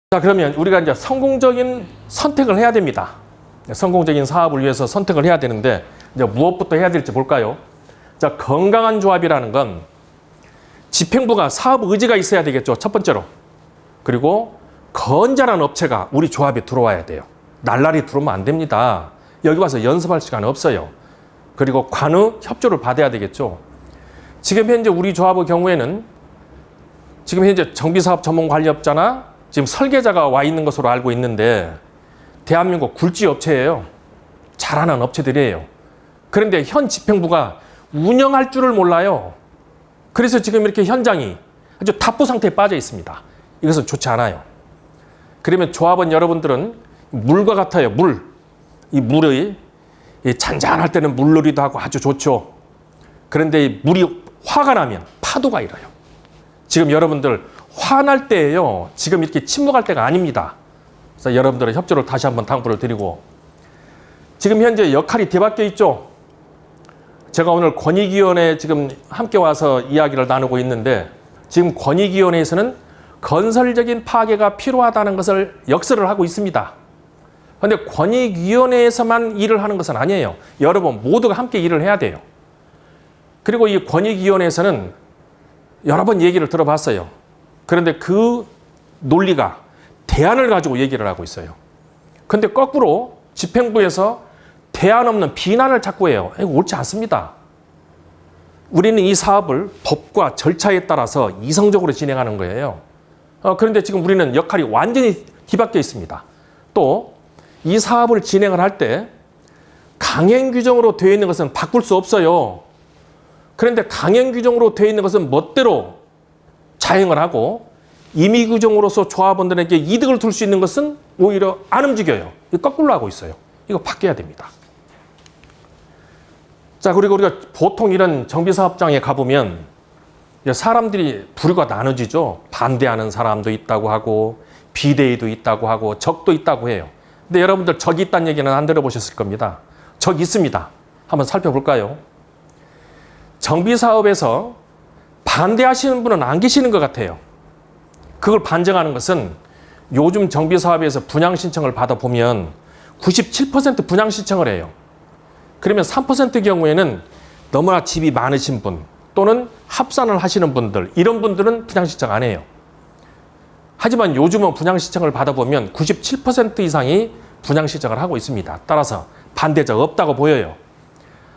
자, 그러면 우리가 이제 성공적인 선택을 해야 됩니다. 성공적인 사업을 위해서 선택을 해야 되는데 이제 무엇부터 해야 될지 볼까요? 자, 건강한 조합이라는 건 집행부가 사업 의지가 있어야 되겠죠. 첫 번째로. 그리고 건전한 업체가 우리 조합에 들어와야 돼요. 날라리 들어오면 안 됩니다. 여기 와서 연습할 시간 없어요. 그리고 관우 협조를 받아야 되겠죠. 지금 현재 우리 조합의 경우에는 지금 현재 정비사업 전문관리업자나 지금 설계자가 와 있는 것으로 알고 있는데 대한민국 굴지 업체예요. 잘하는 업체들이에요. 그런데 현 집행부가 운영할 줄을 몰라요. 그래서 지금 이렇게 현장이 아주 답보 상태에 빠져 있습니다. 이것은 좋지 않아요. 그러면 조합원 여러분들은 물과 같아요. 물. 이 물의 잔잔할 때는 물놀이도 하고 아주 좋죠. 그런데 이 물이 화가 나면 파도가 일어요. 지금 여러분들 화날 때예요. 지금 이렇게 침묵할 때가 아닙니다. 그래서 여러분들의 협조를 다시 한번 당부를 드리고, 지금 현재 역할이 뒤바뀌어 있죠. 제가 오늘 권익위원회에 지금 함께 와서 이야기를 나누고 있는데, 지금 권익위원회에서는 건설적인 파괴가 필요하다는 것을 역설을 하고 있습니다. 그런데 권익위원회에서만 일을 하는 것은 아니에요. 여러분 모두가 함께 일을 해야 돼요. 그리고 이 권익위원회에서는 여러 번 얘기를 들어봤어요. 그런데 그 논리가 대안을 가지고 얘기를 하고 있어요. 그런데 거꾸로 집행부에서 대안 없는 비난을 자꾸 해요. 이거 옳지 않습니다. 우리는 이 사업을 법과 절차에 따라서 이성적으로 진행하는 거예요. 그런데 지금 우리는 역할이 완전히 뒤바뀌어 있습니다. 또 이 사업을 진행을 할 때 강행 규정으로 되어 있는 것은 바꿀 수 없어요. 그런데 강행 규정으로 되어 있는 것은 멋대로 자행을 하고 임의 규정으로서 조합원들에게 이득을 둘 수 있는 것은 오히려 안 움직여요. 이거 거꾸로 하고 있어요. 이거 바뀌어야 됩니다. 자, 그리고 우리가 보통 이런 정비사업장에 가보면 사람들이 부류가 나눠지죠. 반대하는 사람도 있다고 하고 비대위도 있다고 하고 적도 있다고 해요. 근데 여러분들 적이 있다는 얘기는 안 들어보셨을 겁니다. 적이 있습니다. 한번 살펴볼까요? 정비사업에서 반대하시는 분은 안 계시는 것 같아요. 그걸 반증하는 것은 요즘 정비사업에서 분양 신청을 받아보면 97% 분양 신청을 해요. 그러면 3%의 경우에는 너무나 집이 많으신 분 또는 합산을 하시는 분들, 이런 분들은 분양 신청 안 해요. 하지만 요즘은 분양 신청을 받아보면 97% 이상이 분양 신청을 하고 있습니다. 따라서 반대자가 없다고 보여요.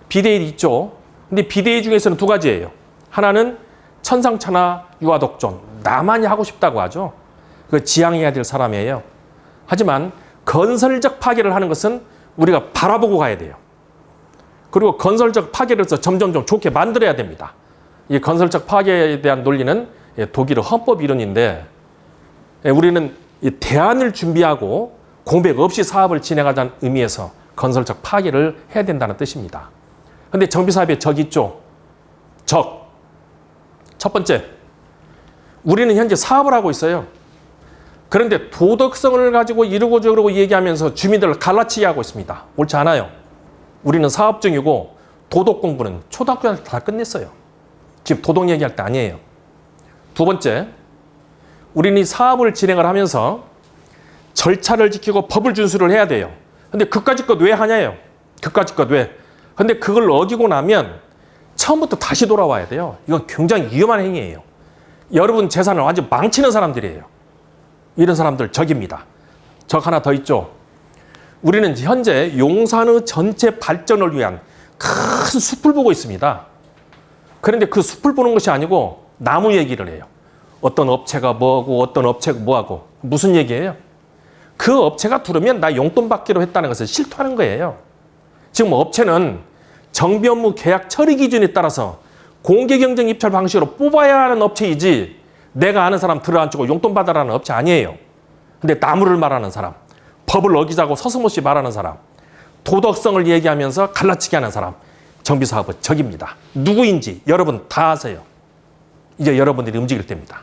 비대위 있죠. 근데 비대위 중에서는 두 가지예요. 하나는 천상천하 유아독존, 나만이 하고 싶다고 하죠. 그 지향해야 될 사람이에요. 하지만 건설적 파괴를 하는 것은 우리가 바라보고 가야 돼요. 그리고 건설적 파괴를 해서 점점 좀 좋게 만들어야 됩니다. 이 건설적 파괴에 대한 논리는 독일의 헌법 이론인데, 우리는 이 대안을 준비하고 공백 없이 사업을 진행하자는 의미에서 건설적 파괴를 해야 된다는 뜻입니다. 그런데 정비사업에 적이 있죠. 적. 첫 번째, 우리는 현재 사업을 하고 있어요. 그런데 도덕성을 가지고 이러고 저러고 얘기하면서 주민들을 갈라치게 하고 있습니다. 옳지 않아요. 우리는 사업 중이고 도덕 공부는 초등학교 때 다 끝냈어요. 지금 도덕 얘기할 때 아니에요. 두 번째, 우리는 이 사업을 진행을 하면서 절차를 지키고 법을 준수를 해야 돼요. 근데 그까짓 것 왜 하냐예요. 그까짓 것 왜. 근데 그걸 어기고 나면 처음부터 다시 돌아와야 돼요. 이건 굉장히 위험한 행위예요. 여러분 재산을 완전 망치는 사람들이에요. 이런 사람들 적입니다. 적 하나 더 있죠. 우리는 현재 용산의 전체 발전을 위한 큰 숲을 보고 있습니다. 그런데 그 숲을 보는 것이 아니고 나무 얘기를 해요. 어떤 업체가 뭐하고 어떤 업체가 뭐하고. 무슨 얘기예요? 그 업체가 들어오면 나 용돈 받기로 했다는 것을 실토하는 거예요. 지금 업체는 정비 업무 계약 처리 기준에 따라서 공개경쟁 입찰 방식으로 뽑아야 하는 업체이지 내가 아는 사람 들어앉히고 용돈 받아라는 업체 아니에요. 근데 나무를 말하는 사람, 법을 어기자고 서슴없이 말하는 사람, 도덕성을 얘기하면서 갈라치게 하는 사람, 정비사업의 적입니다. 누구인지 여러분 다 아세요. 이제 여러분들이 움직일 때입니다.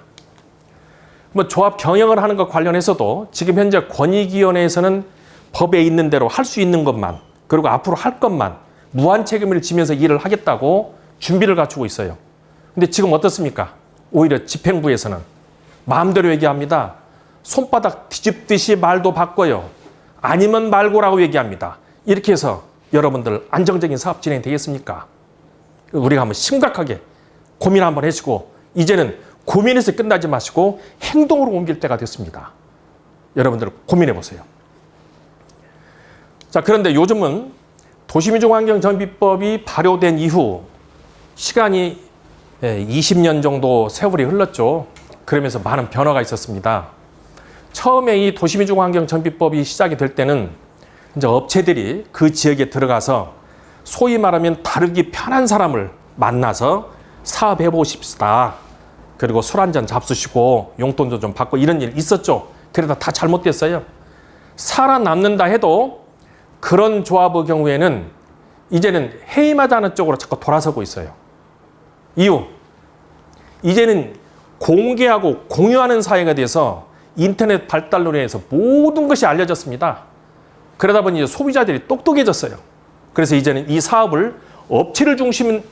뭐 조합 경영을 하는 것 관련해서도 지금 현재 권익위원회에서는 법에 있는 대로 할 수 있는 것만, 그리고 앞으로 할 것만 무한 책임을 지면서 일을 하겠다고 준비를 갖추고 있어요. 근데 지금 어떻습니까? 오히려 집행부에서는 마음대로 얘기합니다. 손바닥 뒤집듯이 말도 바꿔요. 아니면 말고라고 얘기합니다. 이렇게 해서 여러분들 안정적인 사업 진행 되겠습니까? 우리가 한번 심각하게 고민 한번 해주고 이제는 고민해서 끝나지 마시고 행동으로 옮길 때가 됐습니다. 여러분들 고민해 보세요. 자, 그런데 요즘은 도시민주환경정비법이 발효된 이후 시간이 20년 정도 세월이 흘렀죠. 그러면서 많은 변화가 있었습니다. 처음에 이 도시민주환경정비법이 시작이 될 때는 이제 업체들이 그 지역에 들어가서 소위 말하면 다루기 편한 사람을 만나서 사업해 보십시다. 그리고 술 한잔 잡수시고 용돈도 좀 받고 이런 일 있었죠. 그러다 다 잘못됐어요. 살아남는다 해도 그런 조합의 경우에는 이제는 해임하자는 쪽으로 자꾸 돌아서고 있어요. 이유, 이제는 공개하고 공유하는 사회가 돼서 인터넷 발달로 인해서 모든 것이 알려졌습니다. 그러다 보니 이제 소비자들이 똑똑해졌어요. 그래서 이제는 이 사업을 업체를 중심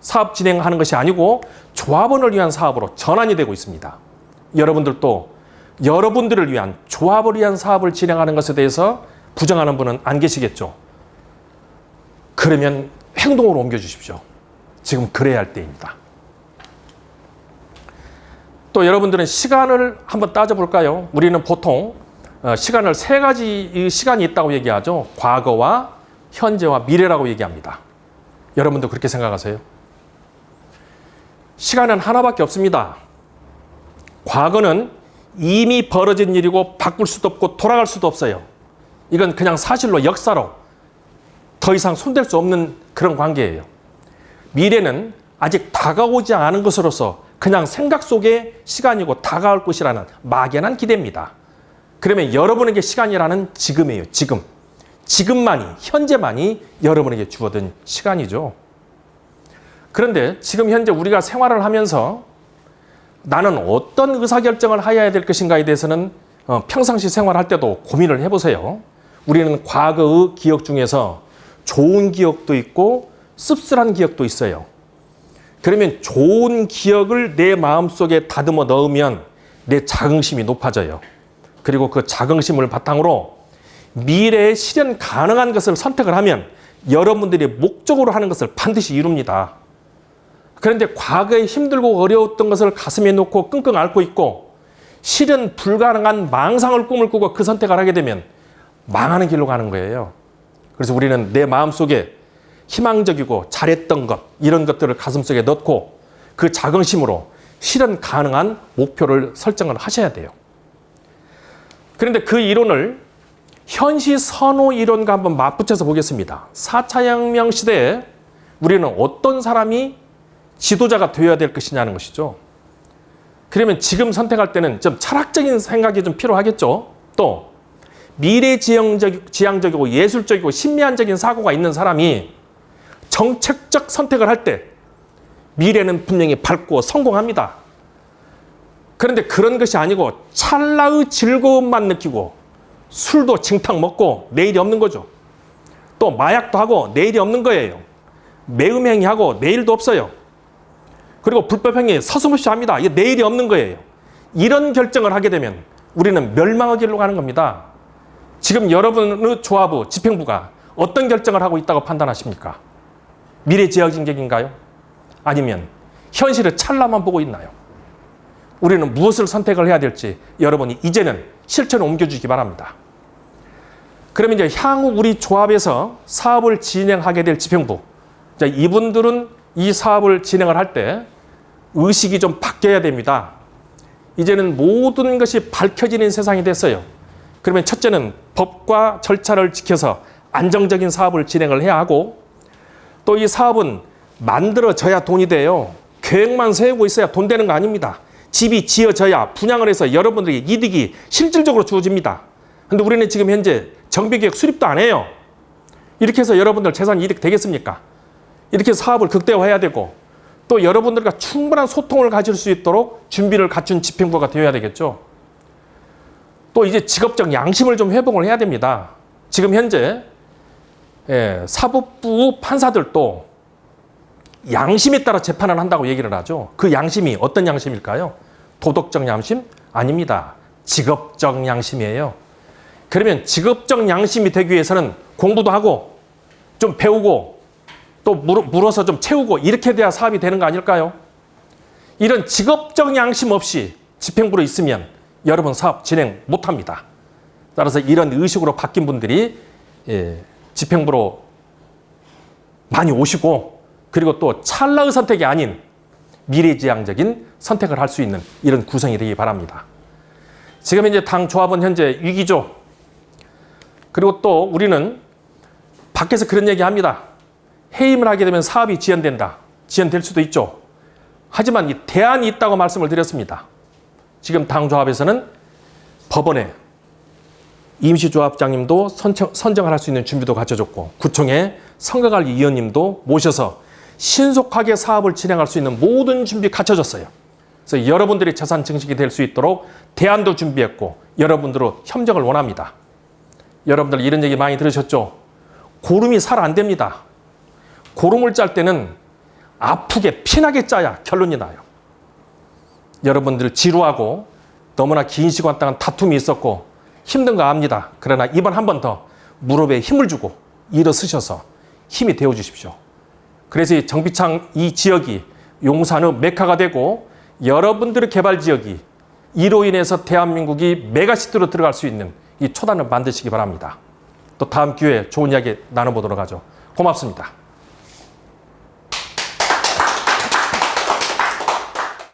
사업 진행하는 것이 아니고 조합원을 위한 사업으로 전환이 되고 있습니다. 여러분들도 여러분들을 위한 조합을 위한 사업을 진행하는 것에 대해서 부정하는 분은 안 계시겠죠. 그러면 행동으로 옮겨주십시오. 지금 그래야 할 때입니다. 또 여러분들은 시간을 한번 따져볼까요? 우리는 보통 시간을 세 가지 시간이 있다고 얘기하죠. 과거와 현재와 미래라고 얘기합니다. 여러분도 그렇게 생각하세요? 시간은 하나밖에 없습니다. 과거는 이미 벌어진 일이고 바꿀 수도 없고 돌아갈 수도 없어요. 이건 그냥 사실로 역사로 더 이상 손댈 수 없는 그런 관계예요. 미래는 아직 다가오지 않은 것으로서 그냥 생각 속의 시간이고 다가올 것이라는 막연한 기대입니다. 그러면 여러분에게 시간이라는 지금이에요. 지금. 지금만이, 현재만이 여러분에게 주어진 시간이죠. 그런데 지금 현재 우리가 생활을 하면서 나는 어떤 의사결정을 해야 될 것인가에 대해서는 평상시 생활할 때도 고민을 해보세요. 우리는 과거의 기억 중에서 좋은 기억도 있고 씁쓸한 기억도 있어요. 그러면 좋은 기억을 내 마음속에 다듬어 넣으면 내 자긍심이 높아져요. 그리고 그 자긍심을 바탕으로 미래에 실현 가능한 것을 선택을 하면 여러분들이 목적으로 하는 것을 반드시 이룹니다. 그런데 과거에 힘들고 어려웠던 것을 가슴에 놓고 끙끙 앓고 있고 실현 불가능한 망상을 꿈을 꾸고 그 선택을 하게 되면 망하는 길로 가는 거예요. 그래서 우리는 내 마음속에 희망적이고 잘했던 것 이런 것들을 가슴속에 넣고 그 자긍심으로 실현 가능한 목표를 설정을 하셔야 돼요. 그런데 그 이론을 현시 선호 이론과 한번 맞붙여서 보겠습니다. 4차 혁명 시대에 우리는 어떤 사람이 지도자가 되어야 될 것이냐는 것이죠. 그러면 지금 선택할 때는 좀 철학적인 생각이 좀 필요하겠죠. 또 미래지향적이고 예술적이고 신미안적인 사고가 있는 사람이 정책적 선택을 할 때 미래는 분명히 밝고 성공합니다. 그런데 그런 것이 아니고 찰나의 즐거움만 느끼고 술도 징탕 먹고 내일이 없는 거죠. 또 마약도 하고 내일이 없는 거예요. 매음행위하고 내일도 없어요. 그리고 불법행위 서슴없이 합니다. 이게 내일이 없는 거예요. 이런 결정을 하게 되면 우리는 멸망의 길로 가는 겁니다. 지금 여러분의 조합부, 집행부가 어떤 결정을 하고 있다고 판단하십니까? 미래지향적인가요? 아니면 현실의 찰나만 보고 있나요? 우리는 무엇을 선택을 해야 될지 여러분이 이제는 실천에 옮겨주시기 바랍니다. 그러면 이제 향후 우리 조합에서 사업을 진행하게 될 집행부, 이분들은 이 사업을 진행을 할 때 의식이 좀 바뀌어야 됩니다. 이제는 모든 것이 밝혀지는 세상이 됐어요. 그러면 첫째는 법과 절차를 지켜서 안정적인 사업을 진행을 해야 하고 또 이 사업은 만들어져야 돈이 돼요. 계획만 세우고 있어야 돈 되는 거 아닙니다. 집이 지어져야 분양을 해서 여러분들에게 이득이 실질적으로 주어집니다. 근데 우리는 지금 현재 정비계획 수립도 안 해요. 이렇게 해서 여러분들 재산 이득 되겠습니까? 이렇게 사업을 극대화해야 되고 또 여러분들과 충분한 소통을 가질 수 있도록 준비를 갖춘 집행부가 되어야 되겠죠. 또 이제 직업적 양심을 좀 회복을 해야 됩니다. 지금 현재 사법부 판사들도 양심에 따라 재판을 한다고 얘기를 하죠. 그 양심이 어떤 양심일까요? 도덕적 양심? 아닙니다. 직업적 양심이에요. 그러면 직업적 양심이 되기 위해서는 공부도 하고 좀 배우고 또 물어서 좀 채우고 이렇게 돼야 사업이 되는 거 아닐까요? 이런 직업적 양심 없이 집행부로 있으면 여러분 사업 진행 못합니다. 따라서 이런 의식으로 바뀐 분들이 집행부로 많이 오시고 그리고 또 찰나의 선택이 아닌 미래지향적인 선택을 할 수 있는 이런 구성이 되기 바랍니다. 지금 이제 당 조합은 현재 위기죠. 그리고 또 우리는 밖에서 그런 얘기 합니다. 해임을 하게 되면 사업이 지연된다. 지연될 수도 있죠. 하지만 이 대안이 있다고 말씀을 드렸습니다. 지금 당 조합에서는 법원에 임시조합장님도 선정을 할 수 있는 준비도 갖춰줬고 구청에 선거관리위원님도 모셔서 신속하게 사업을 진행할 수 있는 모든 준비 갖춰졌어요. 그래서 여러분들이 재산 증식이 될 수 있도록 대안도 준비했고 여러분들로 협력을 원합니다. 여러분들 이런 얘기 많이 들으셨죠? 고름이 살 안 됩니다. 고름을 짤 때는 아프게 피나게 짜야 결론이 나요. 여러분들 지루하고 너무나 긴 시간 동안 다툼이 있었고 힘든 거 압니다. 그러나 이번 한 번 더 무릎에 힘을 주고 일어서셔서 힘이 되어 주십시오. 그래서 이 정비창 이 지역이 용산의 메카가 되고 여러분들의 개발 지역이 이로 인해서 대한민국이 메가시티로 들어갈 수 있는 이 초단을 만드시기 바랍니다. 또 다음 기회에 좋은 이야기 나눠보도록 하죠. 고맙습니다.